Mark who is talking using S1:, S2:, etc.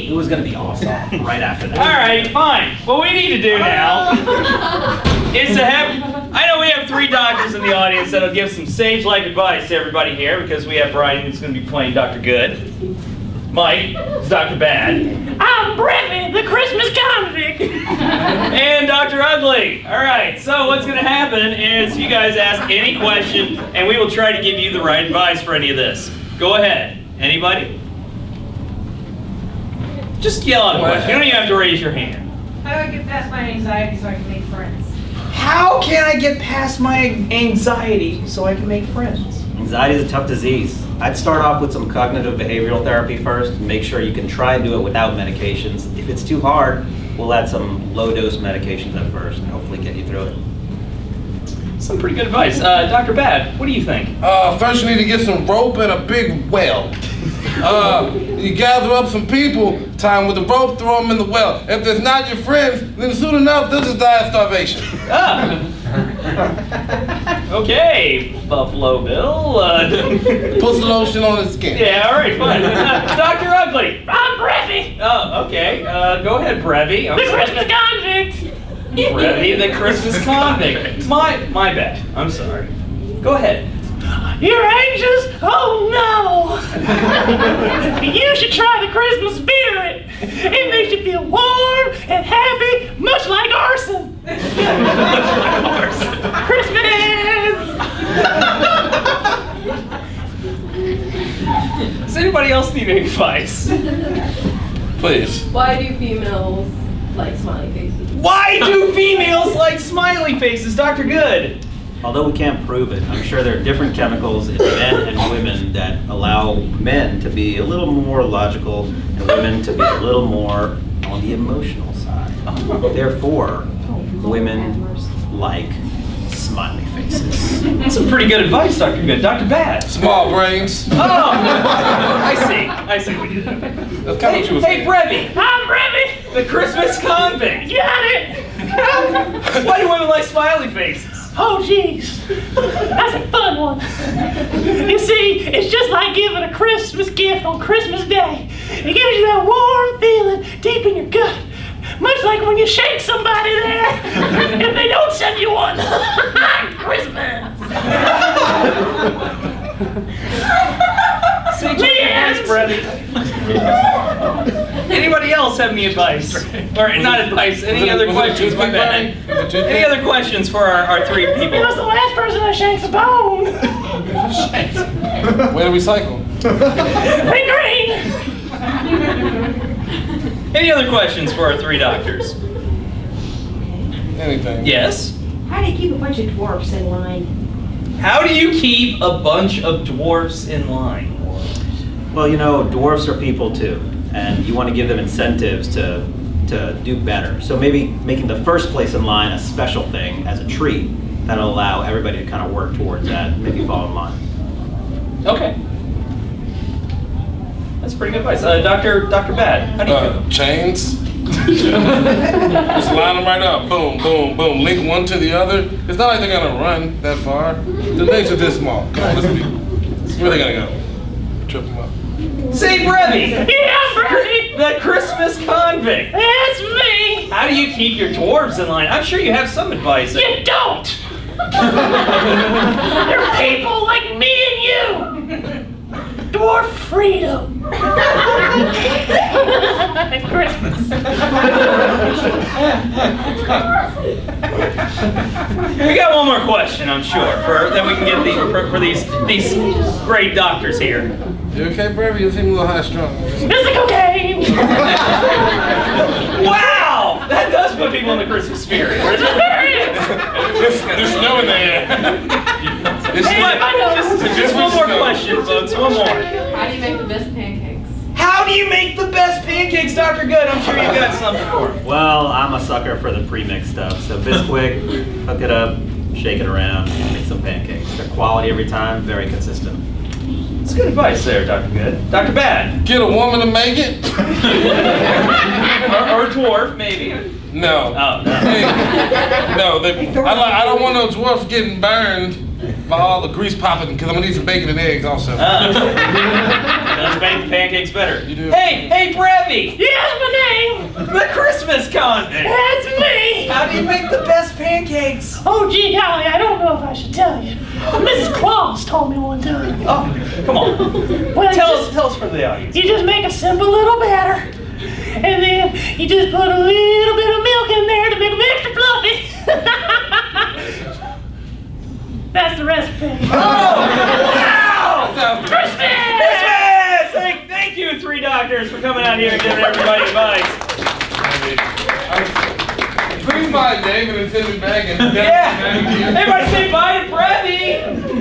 S1: It was gonna be awesome right after that.
S2: All right, fine. What we need to do now is to have, I know we have 3 doctors in the audience that'll give some sage-like advice to everybody here, because we have Brian who's going to be playing Dr. Good. Mike is Dr. Bad.
S3: I'm Breavy, the Christmas convict.
S2: And Dr. Ugly. All right, so what's going to happen is you guys ask any question, and we will try to give you the right advice for any of this. Go ahead. Anybody? Just yell out a question. You don't even have to raise your hand.
S4: How do I get past my anxiety so I can make friends?
S2: How can I get past my anxiety so I can make friends?
S1: Anxiety is a tough disease. I'd start off with some cognitive behavioral therapy first, and make sure you can try and do it without medications. If it's too hard, we'll add some low-dose medications at first and hopefully get you through it.
S2: Some pretty good advice. Dr. Bad, what do you think?
S5: First you need to get some rope and a big well. You gather up some people, tie them with a rope, throw them in the well. If there's not your friends, then soon enough they'll just die of starvation.
S2: Okay, Buffalo Bill.
S5: Put some lotion on his skin.
S2: Yeah, all right, fine. Dr. Ugly.
S3: I'm Breavy,
S2: Oh, okay. Go ahead, Breavy.
S3: the Christmas convict.
S2: Breavy, the Christmas convict. My bad. I'm sorry. Go ahead.
S3: You're anxious? Oh no! You should try the Christmas spirit. It makes you feel warm and happy, much like arson. Christmas!
S2: Does anybody else need any advice?
S5: Please.
S6: Why do females like smiley faces?
S2: Why do females like smiley faces, Dr. Good?
S1: Although we can't prove it, I'm sure there are different chemicals in men and women that allow men to be a little more logical and women to be a little more on the emotional side. Therefore, women like smiley faces.
S2: That's some pretty good advice, Dr. Good. Dr. Bad.
S5: Small brains.
S2: Oh, I see what you did.
S5: That's kind of what you was
S2: Hey,
S5: saying.
S2: Breavy,
S3: I'm Breavy.
S2: the Christmas convict.
S3: Got it.
S2: Why do women like smiley faces?
S3: Oh jeez, that's a fun one. You see, it's just like giving a Christmas gift on Christmas Day. It gives you that warm feeling deep in your gut. Much like when you shake somebody there, if they don't send you one. Christmas.
S2: Thanks, Breavy. Anybody else have any advice? Or not advice, any other questions? My bad. Any other questions for our 3
S3: It
S2: people?
S3: was the last person that shakes a bone.
S5: Way to recycle.
S3: Hey, green.
S2: Any other questions for our 3 doctors?
S5: Anything.
S2: Yes?
S7: How do you keep a bunch of dwarfs in line?
S2: How do you keep a bunch of dwarfs in line?
S1: Well, you know, dwarfs are people too, and you want to give them incentives to do better. So maybe making the first place in line a special thing as a treat that'll allow everybody to kind of work towards that and maybe fall in line.
S2: Okay. That's pretty good advice. Dr. Bad, how do you do it?
S5: Chains. Just line them right up. Boom, boom, boom. Link one to the other. It's not like they're gonna run that far. The legs are this small. Come on, let's be. Where are they gonna go? Trip them up.
S2: Say Breavy,
S3: Yeah, Breavy.
S2: the Christmas convict.
S3: That's me.
S2: How do you keep your dwarves in line? I'm sure you have some advice.
S3: You don't. They're people like me and you. Dwarf freedom. Christmas.
S2: We got one more question, I'm sure, then we can get for these great doctors here.
S5: You okay, Breavy? You seem a little high strung.
S3: It's the cocaine.
S2: Wow, that does put people in the Christmas spirit.
S5: There's snow in the air.
S2: Just one more question, folks. One more.
S6: How do you make the best pancakes?
S2: How do you make the best pancakes, Dr. Good? I'm sure you've got something for me.
S1: Well, I'm a sucker for the pre-mixed stuff. So Bisquick, hook it up, shake it around, make some pancakes. They're quality every time, very consistent.
S2: That's good advice there, Dr. Good. Dr. Bad.
S5: Get a woman to make it, or
S2: dwarf, maybe.
S5: No.
S2: Oh, no.
S5: Hey, no, I don't want no dwarfs getting burned by all the grease popping because I'm gonna need some bacon and eggs also.
S2: Does make the pancakes better.
S5: You do.
S2: Hey, Breavy!
S3: Yes, my name.
S2: The Christmas contest!
S3: That's me.
S2: How do you make the best pancakes?
S3: Oh, gee golly, I don't know if I should tell you. Mrs. Claus told me one time.
S2: Oh, come on.
S3: Well,
S2: Tell us for the audience.
S3: You just make a simple little batter, and then you just put a little bit of milk in there to make them extra fluffy. That's the recipe.
S2: Oh, wow!
S3: Christmas!
S2: Thank you, 3 doctors, for coming out here and giving everybody advice.
S5: Please buy David and send me back and
S2: Yeah! Everybody say bye to Breavy!